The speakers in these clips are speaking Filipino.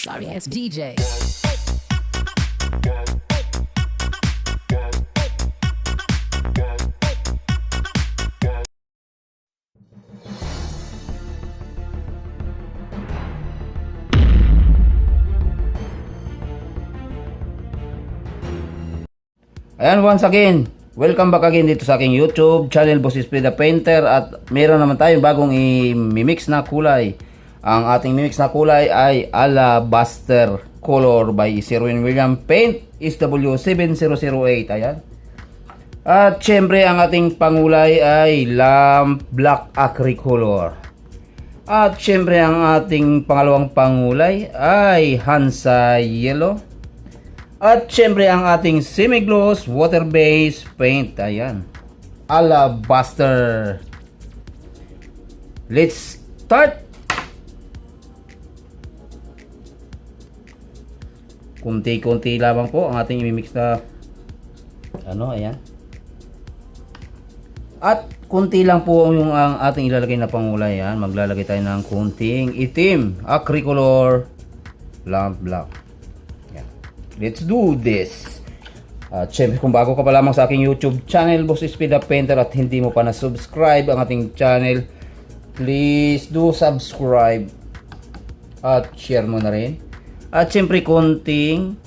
Sorry ass DJ. Ayan, once again, welcome back again dito sa aking YouTube channel, Boss Speed the Painter. At meron naman tayong bagong i-mix na kulay. Ang ating mix na kulay ay Alabaster Color by Sherwin Williams Paint SW7008. Ayan. At syempre ang ating pangulay ay Lamp Black Acry Color. At syempre ang ating pangalawang pangulay ay Hansa Yellow. At syempre ang ating semi-gloss water-based paint, ayan, Alabaster. Let's start. Kunti-kunti lamang po ang ating i-mix na ayan. At kunti lang po yung ang ating ilalagay na pangulay, ayan. Maglalagay tayo ng kunting itim, acry color, lamp black. Let's do this. At syempre kung bago ka pa lamang sa aking YouTube channel, Boss Speed the Painter, at hindi mo pa na-subscribe ang ating channel, please do subscribe at share mo na rin. At syempre konting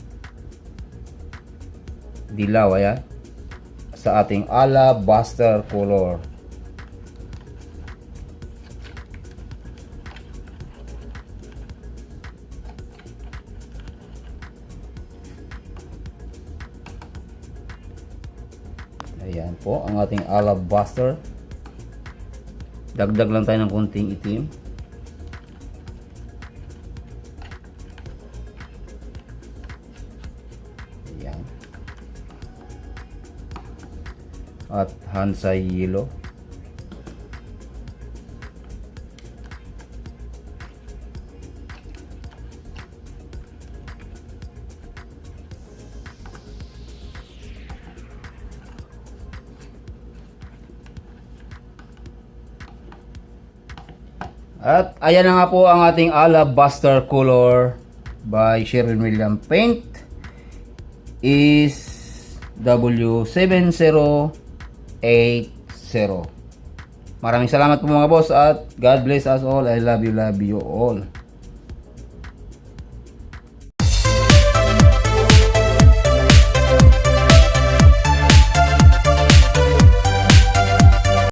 dilaw, ayan, sa ating Alabaster color. Ayan po ang ating Alabaster. Dagdag lang tayo ng konting itim. Ayan. At Hansa Yellow. At ayan na nga po ang ating Alabaster Color by Sherwin Williams Paint is W7080. Maraming salamat po mga boss, at God bless us all. I love you all.